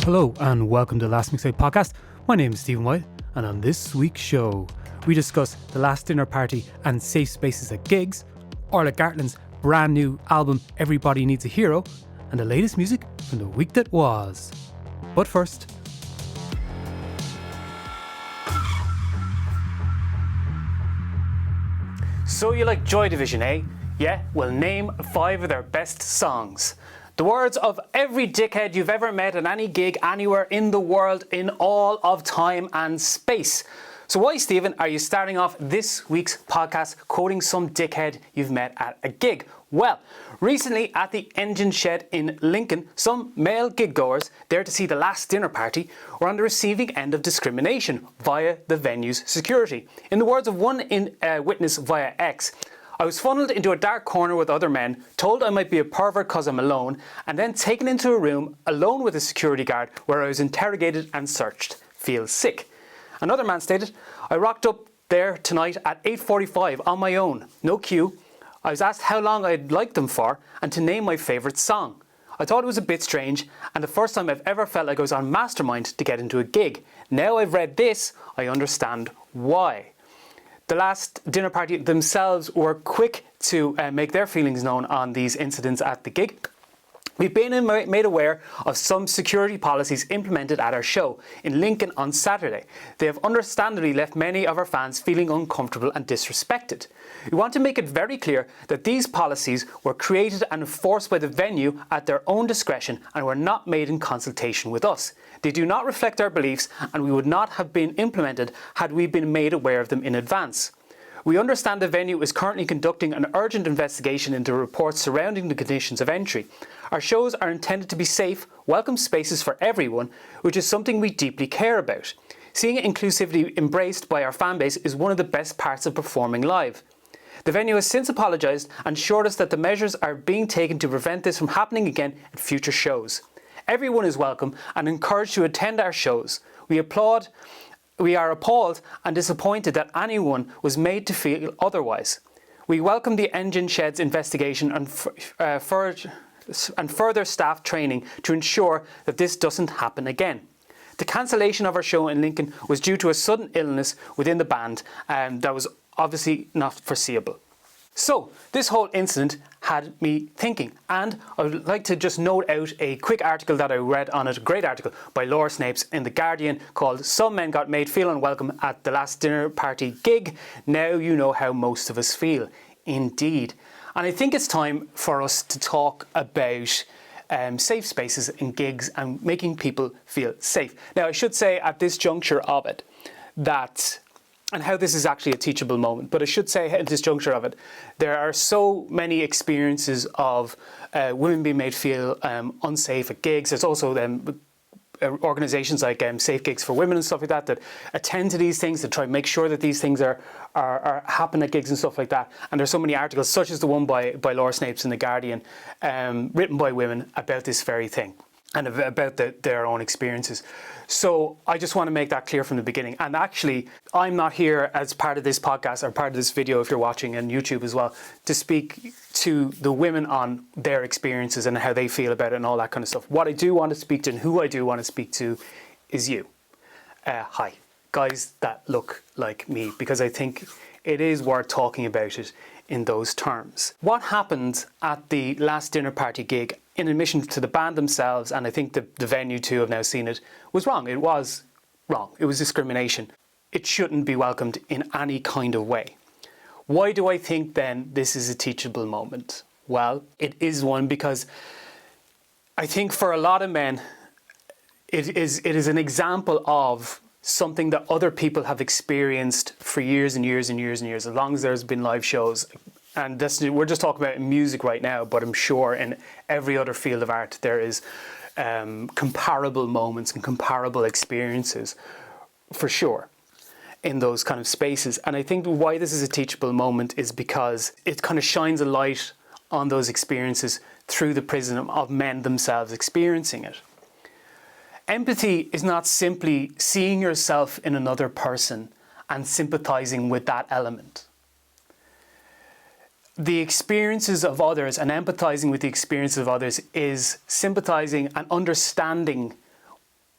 Hello and welcome to the Last Mixtape Podcast. My name is Stephen White, and on this week's show, we discuss the last dinner party and safe spaces at gigs, Orla Gartland's brand new album Everybody Needs a Hero, and the latest music from the week that was. But first, so you like Joy Division, eh? Yeah? Well, name 5 of their best songs. The words of every dickhead you've ever met at any gig anywhere in the world in all of time and space. So why, Stephen, are you starting off this week's podcast quoting some dickhead you've met at a gig? Well, recently at the Engine Shed in Lincoln, some male gig goers there to see the last dinner party were on the receiving end of discrimination via the venue's security. In the words of one witness via X, I was funneled into a dark corner with other men, told I might be a pervert because I'm alone, and then taken into a room alone with a security guard where I was interrogated and searched. Feel sick. Another man stated, I rocked up there tonight at 8:45 on my own, no queue. I was asked how long I'd liked them for and to name my favourite song. I thought it was a bit strange and the first time I've ever felt like I was on mastermind to get into a gig. Now I've read this, I understand why. The last dinner party themselves were quick to make their feelings known on these incidents at the gig. We've been made aware of some security policies implemented at our show in Lincoln on Saturday. They have understandably left many of our fans feeling uncomfortable and disrespected. We want to make it very clear that these policies were created and enforced by the venue at their own discretion and were not made in consultation with us. They do not reflect our beliefs and we would not have been implemented had we been made aware of them in advance. We understand the venue is currently conducting an urgent investigation into reports surrounding the conditions of entry. Our shows are intended to be safe, welcome spaces for everyone, which is something we deeply care about. Seeing inclusivity embraced by our fanbase is one of the best parts of performing live. The venue has since apologised and assured us that the measures are being taken to prevent this from happening again at future shows. Everyone is welcome and encouraged to attend our shows. We are appalled and disappointed that anyone was made to feel otherwise. We welcome the Engine Shed's investigation and further staff training to ensure that this doesn't happen again. The cancellation of our show in Lincoln was due to a sudden illness within the band that was obviously not foreseeable. So, this whole incident had me thinking, and I would like to just note out a quick article that I read on it, a great article by Laura Snapes in The Guardian called Some Men Got Made Feel Unwelcome at the Last Dinner Party Gig. Now you know how most of us feel. Indeed. And I think it's time for us to talk about safe spaces in gigs and making people feel safe. Now, I should say at this juncture of it that, and how this is actually a teachable moment, but I should say at this juncture of it, there are so many experiences of women being made feel unsafe at gigs. There's also organisations like Safe Gigs for Women and stuff like that that attend to these things, to try and make sure that these things are happen at gigs and stuff like that. And there's so many articles, such as the one by Laura Snapes in The Guardian, written by women about this very thing and about their own experiences. So I just want to make that clear from the beginning. And actually, I'm not here as part of this podcast or part of this video, if you're watching on YouTube as well, to speak to the women on their experiences and how they feel about it and all that kind of stuff. What I do want to speak to and who I do want to speak to is you. Hi, guys that look like me, because I think it is worth talking about it in those terms. What happened at the last dinner party gig, in admission to the band themselves, and I think the venue too have now seen it, was wrong. It was wrong. It was discrimination. It shouldn't be welcomed in any kind of way. Why do I think then this is a teachable moment? Well, it is one because I think for a lot of men, it is an example of something that other people have experienced for years and years and years and years, as long as there's been live shows. And we're just talking about music right now, but I'm sure in every other field of art there is comparable moments and comparable experiences, for sure, in those kind of spaces. And I think why this is a teachable moment is because it kind of shines a light on those experiences through the prism of men themselves experiencing it. Empathy is not simply seeing yourself in another person and sympathizing with that element. The experiences of others and empathizing with the experiences of others is sympathizing and understanding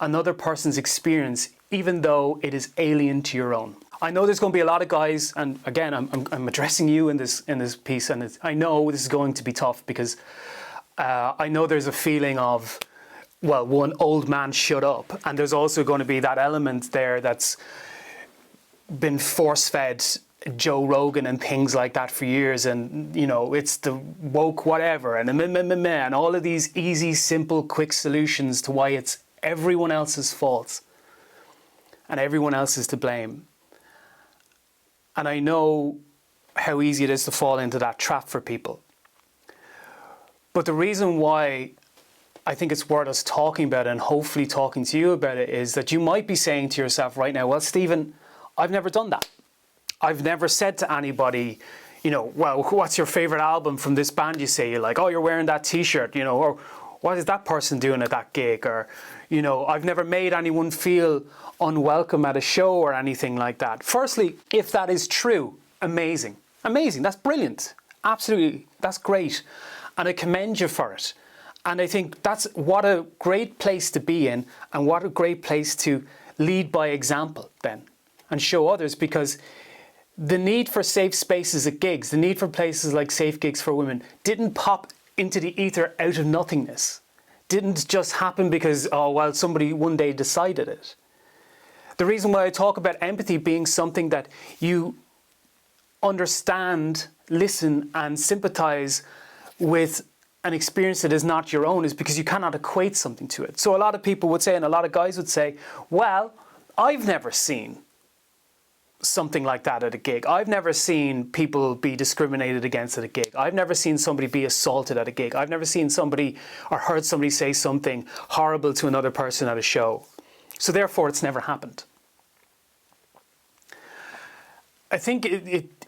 another person's experience, even though it is alien to your own. I know there's going to be a lot of guys, and again, I'm addressing you in this piece, and I know this is going to be tough because I know there's a feeling of, well, one, old man shut up, and there's also going to be that element there that's been force-fed Joe Rogan and things like that for years, and you know, it's the woke whatever and all of these easy, simple, quick solutions to why it's everyone else's fault and everyone else is to blame. And I know how easy it is to fall into that trap for people. But the reason why I think it's worth us talking about it, and hopefully talking to you about it, is that you might be saying to yourself right now, well, Stephen, I've never done that. I've never said to anybody, you know, well, what's your favourite album from this band you say you like? Oh, you're wearing that t-shirt, you know, or what is that person doing at that gig? Or, you know, I've never made anyone feel unwelcome at a show or anything like that. Firstly, if that is true, amazing. Amazing, that's brilliant. Absolutely, that's great. And I commend you for it. And I think that's what a great place to be in, and what a great place to lead by example then, and show others, because the need for safe spaces at gigs, the need for places like Safe Gigs for Women, didn't pop into the ether out of nothingness. Didn't just happen because, oh, well, somebody one day decided it. The reason why I talk about empathy being something that you understand, listen, and sympathize with an experience that is not your own is because you cannot equate something to it. So a lot of people would say, and a lot of guys would say, well, I've never seen something like that at a gig. I've never seen people be discriminated against at a gig. I've never seen somebody be assaulted at a gig. I've never seen somebody or heard somebody say something horrible to another person at a show. So therefore, it's never happened. I think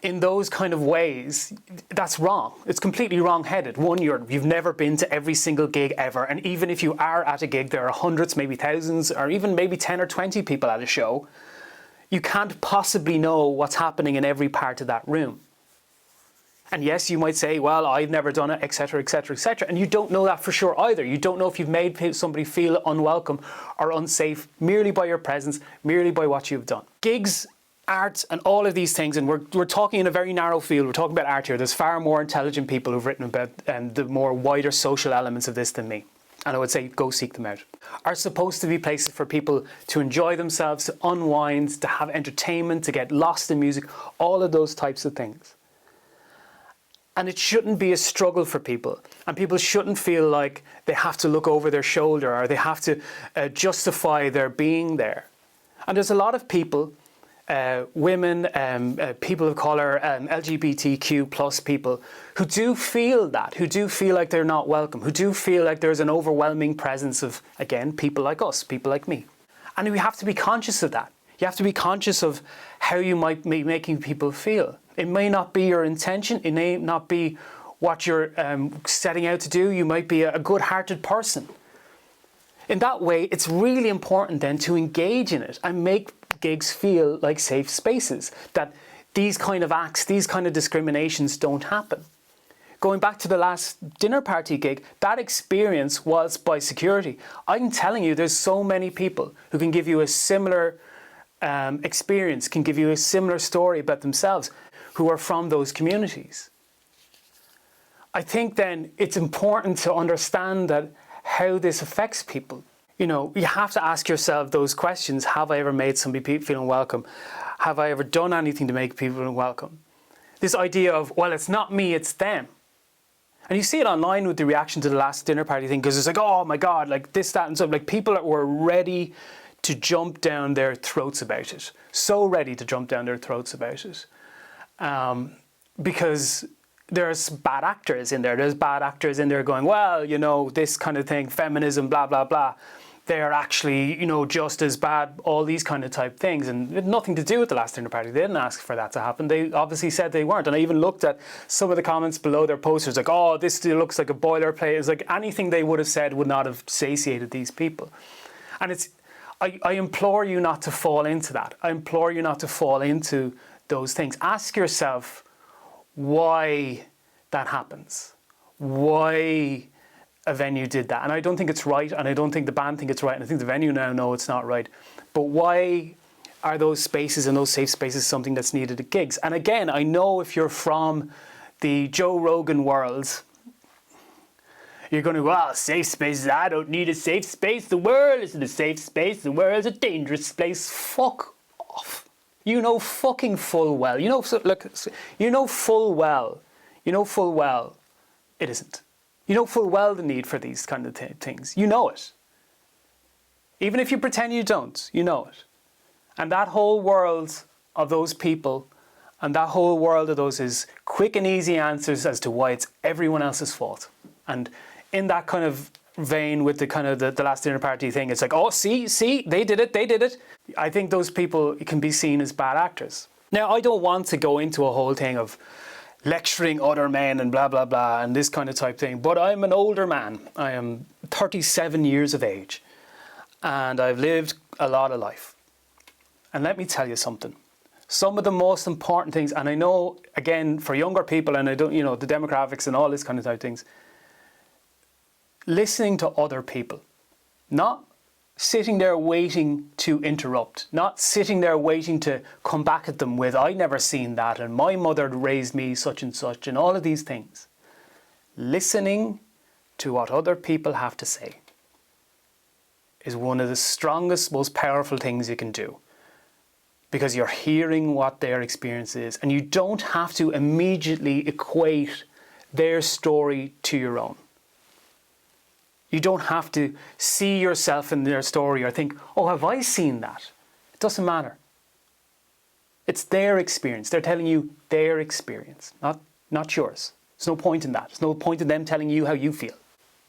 in those kind of ways, that's wrong. It's completely wrong-headed. One, you've never been to every single gig ever, and even if you are at a gig, there are hundreds, maybe thousands, or even maybe 10 or 20 people at a show. You can't possibly know what's happening in every part of that room. And yes, you might say, well, I've never done it, etc., etc., etc. And you don't know that for sure either. You don't know if you've made somebody feel unwelcome or unsafe merely by your presence, merely by what you've done. Gigs, art, and all of these things, and we're talking in a very narrow field. We're talking about art here. There's far more intelligent people who've written about the more wider social elements of this than me. And I would say go seek them out. Are supposed to be places for people to enjoy themselves, to unwind, to have entertainment, to get lost in music, all of those types of things. And it shouldn't be a struggle for people. And people shouldn't feel like they have to look over their shoulder or they have to justify their being there. And there's a lot of people, women, people of colour, LGBTQ plus people, who do feel that, who do feel like they're not welcome, who do feel like there's an overwhelming presence of, again, people like us, people like me. And we have to be conscious of that. You have to be conscious of how you might be making people feel. It may not be your intention, it may not be what you're setting out to do. You might be a good-hearted person. In that way, it's really important then to engage in it and make gigs feel like safe spaces, that these kind of acts, these kind of discriminations don't happen. Going back to the last dinner party gig, that experience was by security. I'm telling you, there's so many people who can give you a similar experience, can give you a similar story about themselves, who are from those communities. I think then it's important to understand that how this affects people. You know, you have to ask yourself those questions. Have I ever made somebody feel unwelcome? Have I ever done anything to make people unwelcome? This idea of, well, it's not me, it's them. And you see it online with the reaction to the last dinner party thing, because it's like, oh my God, like this, that, and so. Like people were ready to jump down their throats about it. So ready to jump down their throats about it. Because there's bad actors in there. There's bad actors in there going, well, you know, this kind of thing, feminism, blah, blah, blah. They're actually, you know, just as bad, all these kind of type things. And it had nothing to do with the last dinner party. They didn't ask for that to happen. They obviously said they weren't. And I even looked at some of the comments below their posters, like, oh, this still looks like a boilerplate. It's like anything they would have said would not have satiated these people. And it's, I implore you not to fall into that. I implore you not to fall into those things. Ask yourself why that happens. Why a venue did that. And I don't think it's right, and I don't think the band think it's right, and I think the venue now know it's not right. But why are those spaces and those safe spaces something that's needed at gigs? And again, I know if you're from the Joe Rogan world, you're going to go, well, safe spaces, I don't need a safe space. The world isn't a safe space. The world's a dangerous place. Fuck off. You know fucking full well. You know full well it isn't. You know full well the need for these kind of things. You know it. Even if you pretend you don't, you know it. And that whole world of those people and that whole world of those is quick and easy answers as to why it's everyone else's fault. And in that kind of vein with the kind of the last dinner party thing, it's like, oh, see, they did it. I think those people can be seen as bad actors. Now, I don't want to go into a whole thing of lecturing other men and blah, blah, blah, and this kind of type thing, but I'm an older man. I am 37 years of age, and I've lived a lot of life. And let me tell you something. Some of the most important things, and I know, again, for younger people, and I don't, the demographics and all this kind of type things, listening to other people, not sitting there waiting to interrupt, not sitting there waiting to come back at them with, I never seen that, and my mother raised me such and such, and all of these things. Listening to what other people have to say is one of the strongest, most powerful things you can do. Because you're hearing what their experience is, and you don't have to immediately equate their story to your own. You don't have to see yourself in their story or think, oh, have I seen that? It doesn't matter. It's their experience. They're telling you their experience, not yours. There's no point in that. There's no point in them telling you how you feel.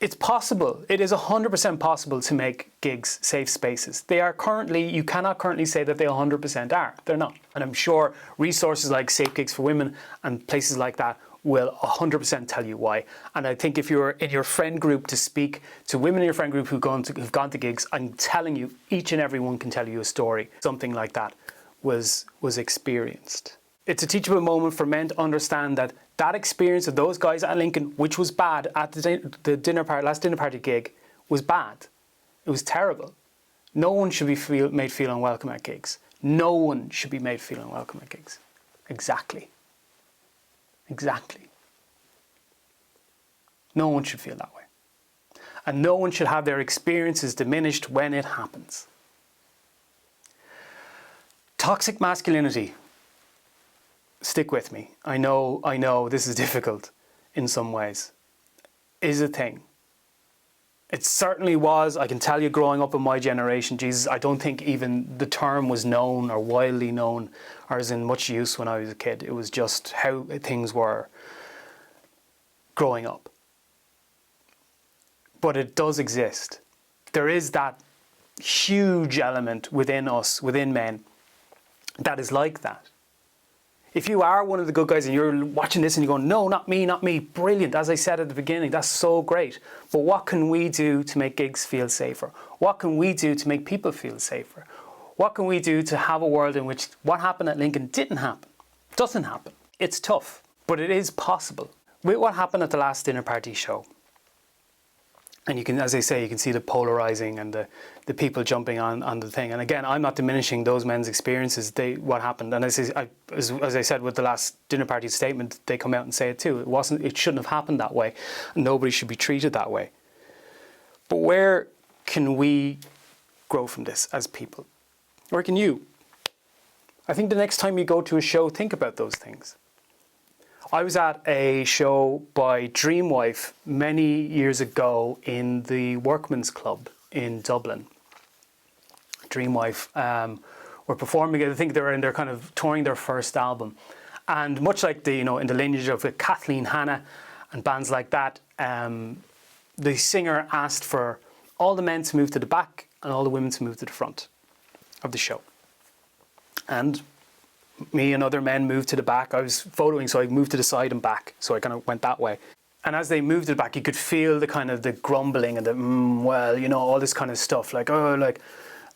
It's possible. It is 100% possible to make gigs safe spaces. They are currently, you cannot currently say that they 100% are. They're not. And I'm sure resources like Safe Gigs for Women and places like that will 100% tell you why. And I think if you're in your friend group to speak to women in your friend group who've gone to gigs, I'm telling you, each and every one can tell you a story. Something like that was experienced. It's a teachable moment for men to understand that that experience of those guys at Lincoln, which was bad at the last dinner party gig, was bad. It was terrible. No one should be made feel unwelcome at gigs. No one should be made feel unwelcome at gigs. Exactly. No one should feel that way. And no one should have their experiences diminished when it happens. Toxic masculinity. Stick with me. I know this is difficult in some ways. Is a thing. It certainly was. I can tell you, growing up in my generation, Jesus, I don't think even the term was known or widely known or was in much use when I was a kid. It was just how things were growing up. But it does exist. There is that huge element within us, within men, that is like that. If you are one of the good guys and you're watching this and you're going, no, not me, brilliant. As I said at the beginning, that's so great. But what can we do to make gigs feel safer? What can we do to make people feel safer? What can we do to have a world in which what happened at Lincoln didn't happen, doesn't happen? It's tough, but it is possible. With what happened at the last dinner party show, and you can, as I say, you can see the polarising and the people jumping on the thing. And again, I'm not diminishing those men's experiences, what happened. And as I said with the last dinner party statement, they come out and say it too. It shouldn't have happened that way. Nobody should be treated that way. But where can we grow from this as people? Where can you? I think the next time you go to a show, think about those things. I was at a show by Dreamwife many years ago in the Workman's Club in Dublin. Dreamwife were performing, I think they were in their kind of touring their first album. And much like in the lineage of Kathleen Hanna and bands like that, the singer asked for all the men to move to the back and all the women to move to the front of the show. And me and other men moved to the back. I was photoing, so I moved to the side and back. So I kind of went that way. And as they moved to the back, you could feel the kind of the grumbling and the, all this kind of stuff. Like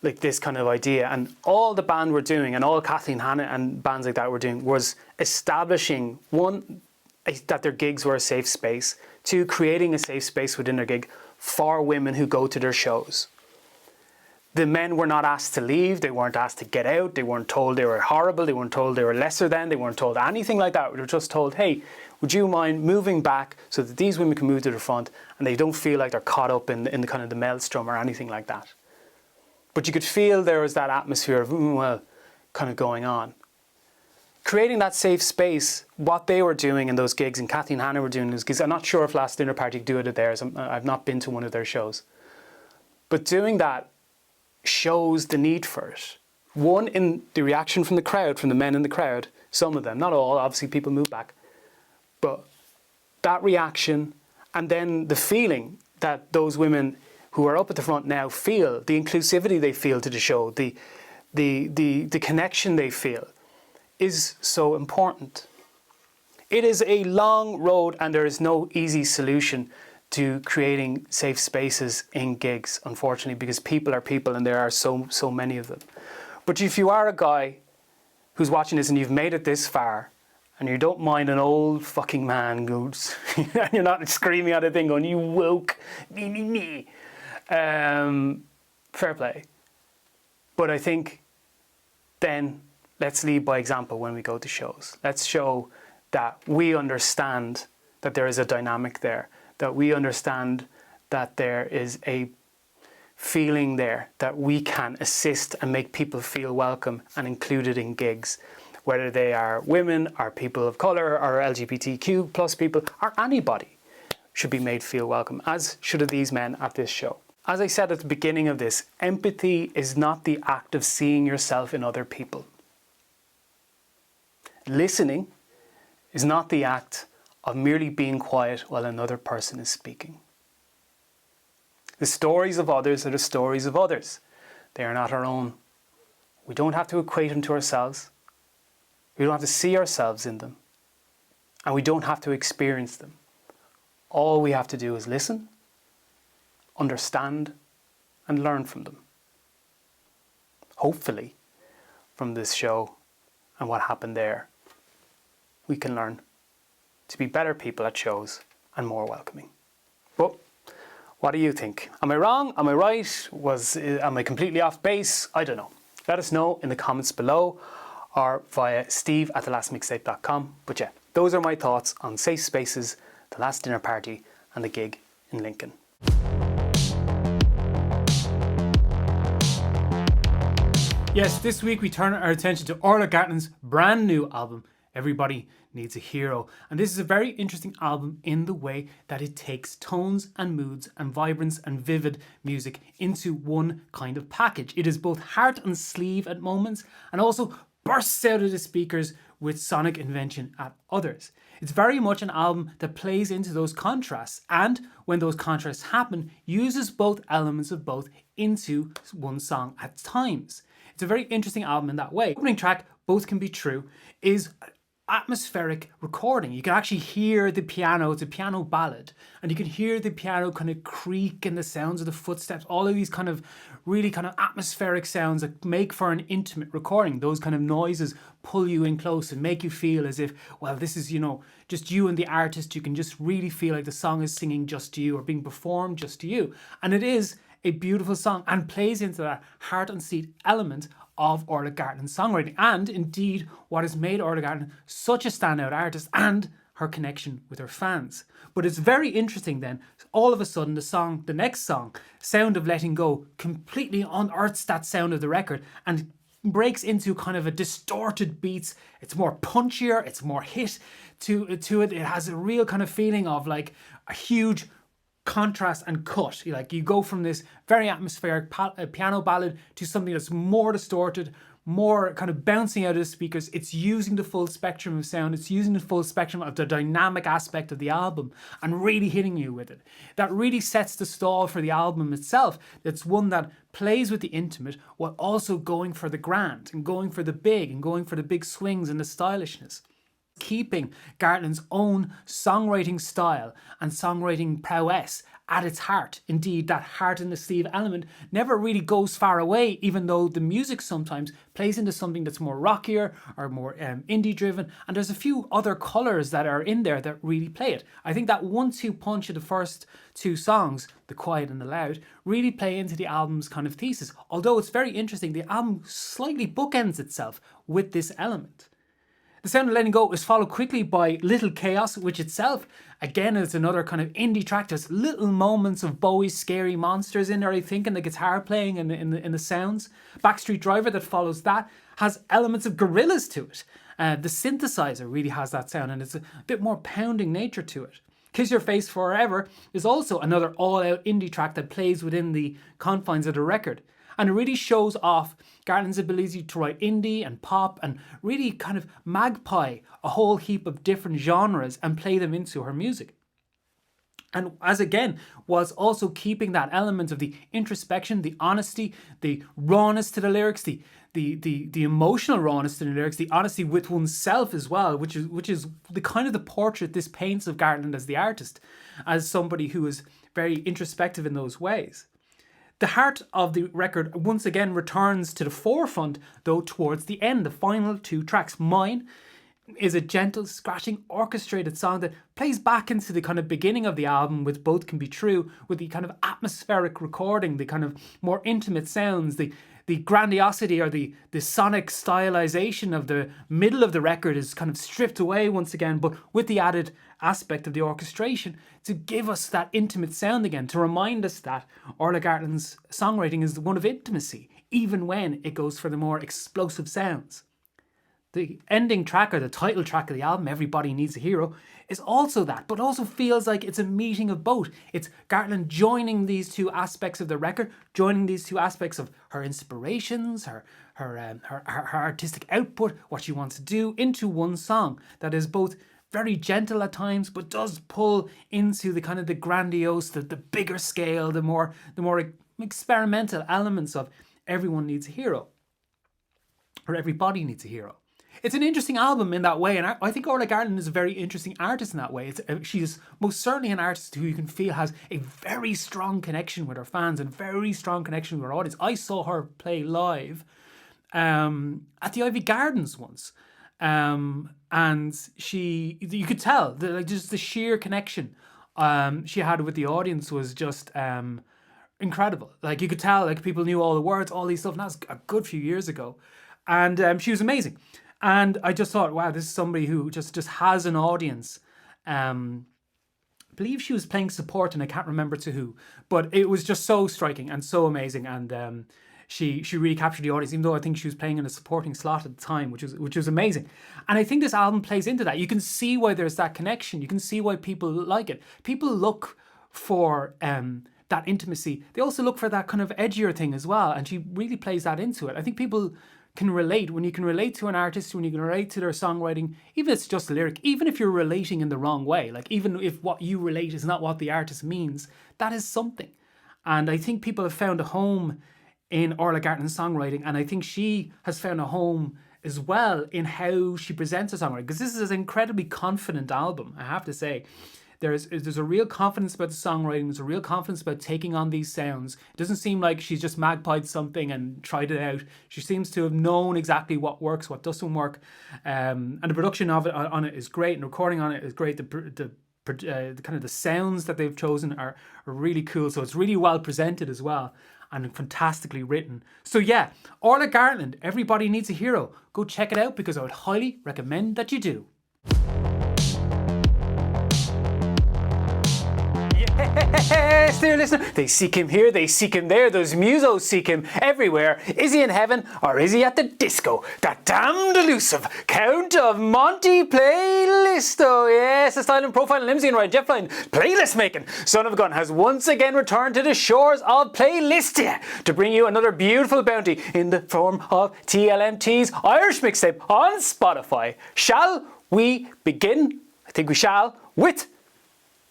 this kind of idea. And all the band were doing, and all Kathleen Hanna and bands like that were doing, was establishing, one, that their gigs were a safe space, to creating a safe space within their gig for women who go to their shows. The men were not asked to leave, they weren't asked to get out, they weren't told they were horrible, they weren't told they were lesser than, they weren't told anything like that. They were just told, hey, would you mind moving back so that these women can move to the front and they don't feel like they're caught up in the kind of the maelstrom or anything like that. But you could feel there was that atmosphere of, well, kind of going on. Creating that safe space, what they were doing in those gigs, and Kathy and Hannah were doing those gigs, I'm not sure if Last Dinner Party do it at theirs, I've not been to one of their shows. But doing that shows the need for it. One, in the reaction from the crowd, from the men in the crowd, some of them, not all, obviously people move back, but that reaction, and then the feeling that those women who are up at the front now feel, the inclusivity they feel to the show, the connection they feel, is so important. It is a long road and there is no easy solution to creating safe spaces in gigs, unfortunately, because people are people and there are so many of them. But if you are a guy who's watching this and you've made it this far and you don't mind an old fucking man goes, and you're not screaming at a thing going, you woke, me. Fair play. But I think then let's lead by example when we go to shows. Let's show that we understand that there is a dynamic there, that we understand that there is a feeling there, that we can assist and make people feel welcome and included in gigs, whether they are women or people of colour or LGBTQ plus people or anybody should be made feel welcome, as should these men at this show. As I said at the beginning of this, empathy is not the act of seeing yourself in other people. Listening is not the act of merely being quiet while another person is speaking. The stories of others are the stories of others. They are not our own. We don't have to equate them to ourselves. We don't have to see ourselves in them. And we don't have to experience them. All we have to do is listen, understand, and learn from them. Hopefully, from this show and what happened there, we can learn to be better people at shows and more welcoming. But what do you think? Am I wrong? Am I right? Am I completely off base? I don't know. Let us know in the comments below or via steve@thelastmixtape.com. But yeah, those are my thoughts on safe spaces, the Last Dinner Party and the gig in Lincoln. Yes, this week we turn our attention to Orla Gartland's brand new album, Everybody Needs a Hero. And this is a very interesting album in the way that it takes tones and moods and vibrance and vivid music into one kind of package. It is both heart and sleeve at moments and also bursts out of the speakers with sonic invention at others. It's very much an album that plays into those contrasts and, when those contrasts happen, uses both elements of both into one song at times. It's a very interesting album in that way. The opening track, Both Can Be True, is atmospheric recording. You can actually hear the piano. It's a piano ballad, and you can hear the piano kind of creak and the sounds of the footsteps, all of these kind of really kind of atmospheric sounds that make for an intimate recording. Those kind of noises pull you in close and make you feel as if, well, this is, just you and the artist. You can just really feel like the song is singing just to you or being performed just to you. And it is a beautiful song and plays into that heart and seat element of Orla Gartland's songwriting, and indeed what has made Orla Gartland such a standout artist and her connection with her fans. But it's very interesting then, all of a sudden the next song, Sound of Letting Go, completely unearths that sound of the record and breaks into kind of a distorted beats. It's more punchier, it's more hit to it. It has a real kind of feeling of like a huge contrast and cut. You go from this very atmospheric piano ballad to something that's more distorted, more kind of bouncing out of the speakers. It's using the full spectrum of sound. It's using the full spectrum of the dynamic aspect of the album and really hitting you with it. That really sets the stall for the album itself. It's one that plays with the intimate while also going for the grand and going for the big and going for the big swings and the stylishness. keeping Gartland's own songwriting style and songwriting prowess at its heart. Indeed, that heart in the sleeve element never really goes far away, even though the music sometimes plays into something that's more rockier or more indie driven, and there's a few other colours that are in there that really play it. I think that 1-2 punch of the first two songs, the quiet and the loud, really play into the album's kind of thesis. Although it's very interesting, the album slightly bookends itself with this element. The Sound of Letting Go is followed quickly by Little Chaos, which itself, again, is another kind of indie track. There's little moments of Bowie's Scary Monsters in there, I think, and the guitar playing and in the sounds. Backstreet Driver, that follows that, has elements of Gorillaz to it. The synthesizer really has that sound, and it's a bit more pounding nature to it. Kiss Your Face Forever is also another all-out indie track that plays within the confines of the record. And it really shows off Gartland's ability to write indie and pop and really kind of magpie a whole heap of different genres and play them into her music. And as again, was also keeping that element of the introspection, the honesty, the rawness to the lyrics, the emotional rawness to the lyrics, the honesty with oneself as well, which is the kind of the portrait this paints of Gartland as the artist, as somebody who is very introspective in those ways. The heart of the record once again returns to the forefront, though, towards the end. The final two tracks. Mine is a gentle, scratching, orchestrated song that plays back into the kind of beginning of the album with Both Can Be True, with the kind of atmospheric recording, the kind of more intimate sounds, the grandiosity or the sonic stylization of the middle of the record is kind of stripped away once again, but with the added aspect of the orchestration to give us that intimate sound again, to remind us that Orla Gartland's songwriting is one of intimacy, even when it goes for the more explosive sounds. The ending track, or the title track of the album, Everybody Needs a Hero, is also that, but also feels like it's a meeting of both. It's Gartland joining these two aspects of the record, joining these two aspects of her inspirations, her artistic output, what she wants to do, into one song that is both very gentle at times, but does pull into the kind of the grandiose, the bigger scale, the more experimental elements of Everyone Needs a Hero, or Everybody Needs a Hero. It's an interesting album in that way, and I think Orla Gartland is a very interesting artist in that way. She's most certainly an artist who you can feel has a very strong connection with her fans and a very strong connection with her audience. I saw her play live at the Ivy Gardens once, and you could tell that just the sheer connection she had with the audience was just incredible. Like, you could tell, like, people knew all the words, all these stuff, and that was a good few years ago, and she was amazing. And I just thought, wow, this is somebody who just has an audience. I believe she was playing support, and I can't remember to who, but it was just so striking and so amazing. And she really captured the audience, even though I think she was playing in a supporting slot at the time, which was amazing. And I think this album plays into that. You can see why there's that connection. You can see why people like it. People look for that intimacy. They also look for that kind of edgier thing as well, and she really plays that into it. I think people can relate. When you can relate to an artist, when you can relate to their songwriting, even if it's just a lyric, even if you're relating in the wrong way, like even if what you relate is not what the artist means, that is something. And I think people have found a home in Orla Gartland's songwriting, and I think she has found a home as well in how she presents her songwriting, because this is an incredibly confident album, I have to say. There's a real confidence about the songwriting. There's a real confidence about taking on these sounds. It doesn't seem like she's just magpied something and tried it out. She seems to have known exactly what works, what doesn't work, and the production of it on it is great, and recording on it is great. The kind of the sounds that they've chosen are really cool. So it's really well presented as well, and fantastically written. So yeah, Orla Gartland, Everybody Needs a Hero. Go check it out, because I would highly recommend that you do. Yes, dear listener, they seek him here, they seek him there, those musos seek him everywhere. Is he in heaven, or is he at the disco? That damned elusive Count of Monte Playlist. Oh yes, the style and profile and limousine ride, jet flying, playlist making son of a gun has once again returned to the shores of Playlistia to bring you another beautiful bounty in the form of TLMT's Irish mixtape on Spotify. Shall we begin? I think we shall, with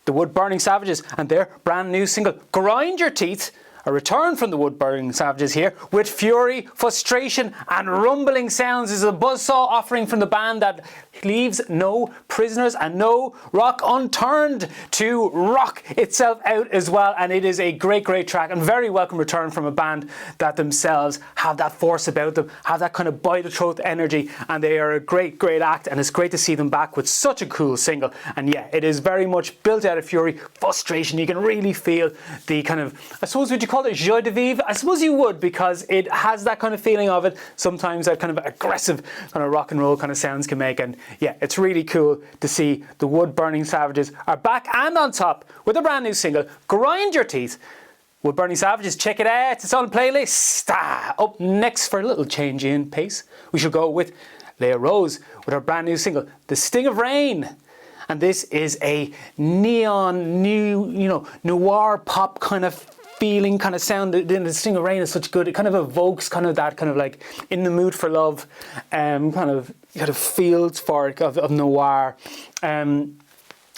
the Wood Burning Savages and their brand new single Grind Your Teeth, A return from the wood-burning savages here with fury, frustration and rumbling sounds is a buzzsaw offering from the band that leaves no prisoners and no rock unturned to rock itself out as well. And it is a great track and very welcome return from a band that themselves have that force about them, have that kind of by the throat energy, and they are a great act, and it's great to see them back with such a cool single. And yeah, it is very much built out of fury, frustration. You can really feel the kind of, I suppose, would you call it joie de vivre? I suppose you would, because it has that kind of feeling of it. Sometimes that kind of aggressive kind of rock and roll kind of sounds can make. And yeah, it's really cool to see the Wood-Burning Savages are back and on top with a brand new single, Grind Your Teeth. Wood-Burning Savages, check it out, it's on the playlist. Up next, for a little change in pace, we shall go with Leah Rose with her brand new single, The Sting of Rain. And this is a neon, noir pop kind of feeling, kind of sound. The Sting of Rain is such good. It kind of evokes kind of that kind of like in the mood for love, kind of feels for it of noir.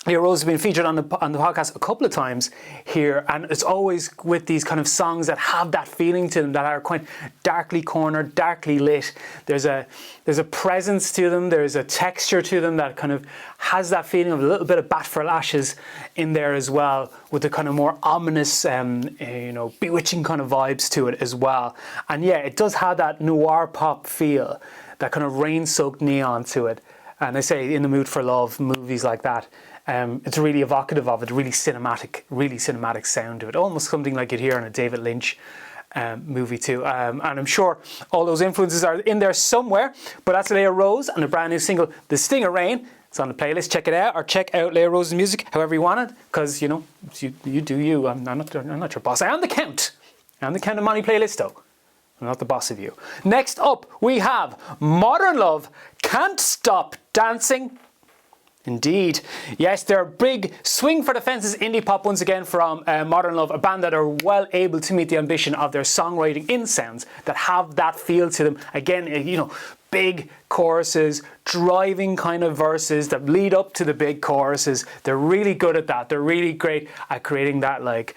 Leah Rose has been featured on the podcast a couple of times here, and it's always with these kind of songs that have that feeling to them, that are quite darkly cornered, darkly lit. There's a presence to them, there's a texture to them that kind of has that feeling of a little bit of Bat for Lashes in there as well, with the kind of more ominous, bewitching kind of vibes to it as well. And yeah, it does have that noir pop feel, that kind of rain-soaked neon to it. And I say, in the mood for love, movies like that. It's really evocative of it, really cinematic sound to it, almost something like you'd hear in a David Lynch movie too. And I'm sure all those influences are in there somewhere. But that's Leah Rose and a brand new single, The Sting of Rain. It's on the playlist. Check it out, or check out Leah Rose's music however you want it, because you do you. I'm not your boss. I am the Count. I'm the Count of Money playlist though. I'm not the boss of you. Next up, we have Modern Love, Can't Stop Dancing. Indeed. Yes, they're big swing for the fences indie pop once again from Modern Love, a band that are well able to meet the ambition of their songwriting in sounds that have that feel to them. Again, big choruses, driving kind of verses that lead up to the big choruses. They're really good at that. They're really great at creating that, verse,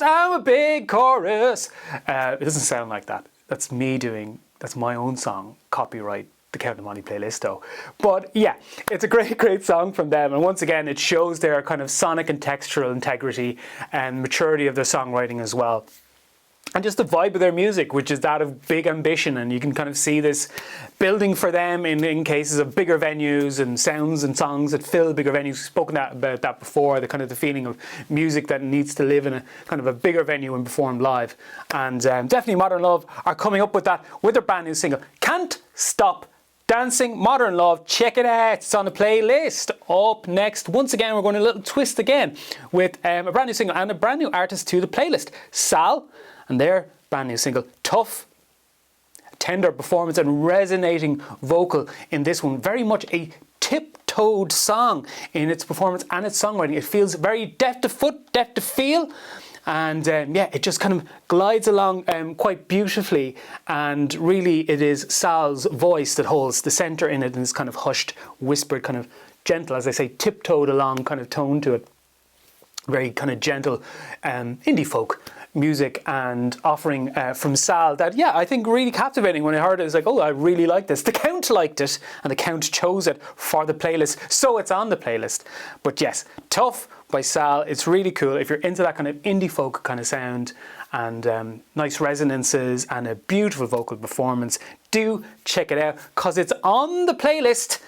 I'm a big chorus. It doesn't sound like that. That's my own song, copyright the Count of Money playlist though. But yeah, it's a great song from them, and once again it shows their kind of sonic and textural integrity and maturity of their songwriting as well, and just the vibe of their music, which is that of big ambition. And you can kind of see this building for them in cases of bigger venues and sounds and songs that fill bigger venues. We've spoken about that before, the kind of the feeling of music that needs to live in a kind of a bigger venue and performed live. And definitely Modern Love are coming up with that with their brand new single, Can't Stop Dancing. Modern Love, check it out, it's on the playlist. Up next, once again, we're going a little twist again with a brand new single and a brand new artist to the playlist, Sal, and their brand new single, Tough. Tender performance and resonating vocal in this one. Very much a tiptoed song in its performance and its songwriting. It feels very deft to foot, deft to feel. And it just kind of glides along quite beautifully, and really it is Sal's voice that holds the centre in it, and this kind of hushed, whispered, kind of gentle, as I say, tiptoed along kind of tone to it. Very kind of gentle indie folk music and offering from Sal that, I think really captivating. When I heard it, I was like, oh, I really like this. The Count liked it, and the Count chose it for the playlist, so it's on the playlist. But yes, Tough by Sal, it's really cool. If you're into that kind of indie folk kind of sound and nice resonances and a beautiful vocal performance, do check it out, because it's on the playlist.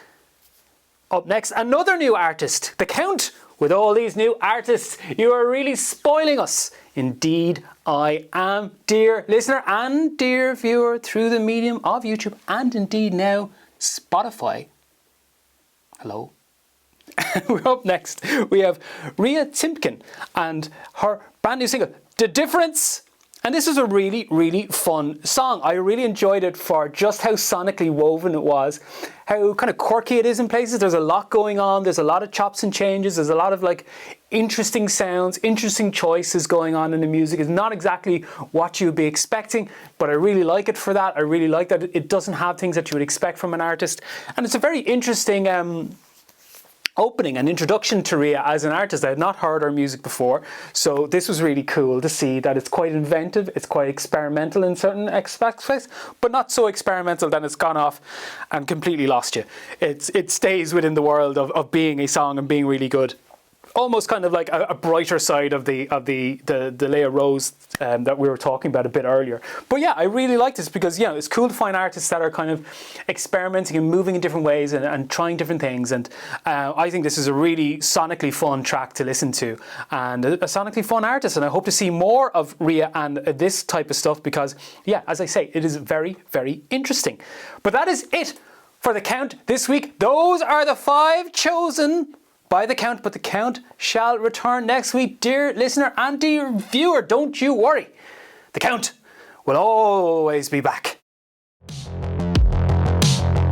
Up next, another new artist, The Count. With all these new artists, you are really spoiling us. Indeed, I am, dear listener and dear viewer, through the medium of YouTube and indeed now Spotify. Hello. We're up next. We have Rhea Timpkin and her brand new single, The Difference. And this is a really fun song. I really enjoyed it for just how sonically woven it was, how kind of quirky it is in places. There's a lot going on. There's a lot of chops and changes. There's a lot of interesting sounds, interesting choices going on in the music. It's not exactly what you would be expecting, but I really like it for that. I really like that it doesn't have things that you would expect from an artist. And it's a very interesting opening and introduction to Ria as an artist. I had not heard her music before, so this was really cool to see that it's quite inventive, it's quite experimental in certain aspects, but not so experimental that it's gone off and completely lost you. It stays within the world of being a song and being really good. Almost kind of like a brighter side of the Leia Rose that we were talking about a bit earlier. But yeah, I really like this because, you know, it's cool to find artists that are kind of experimenting and moving in different ways and trying different things. And I think this is a really sonically fun track to listen to and a sonically fun artist. And I hope to see more of Ria and this type of stuff because, yeah, as I say, it is very, very interesting. But that is it for The Count this week. Those are the 5 chosen by The Count, but The Count shall return next week. Dear listener and dear viewer, don't you worry. The Count will always be back.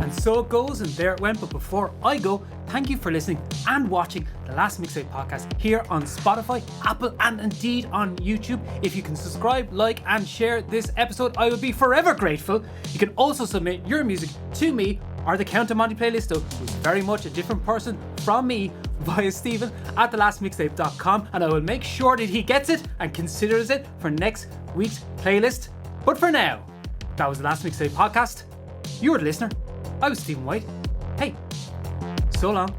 And so it goes, and there it went. But before I go, thank you for listening and watching the Last Mixtape podcast here on Spotify, Apple, and indeed on YouTube. If you can subscribe, like, and share this episode, I would be forever grateful. You can also submit your music to me or the Count of Monty playlist, who's very much a different person from me, via Stephen at thelastmixtape.com, and I will make sure that he gets it and considers it for next week's playlist. But for now, that was the Last Mixtape podcast. You were the listener. I was Stephen White. Hey, so long.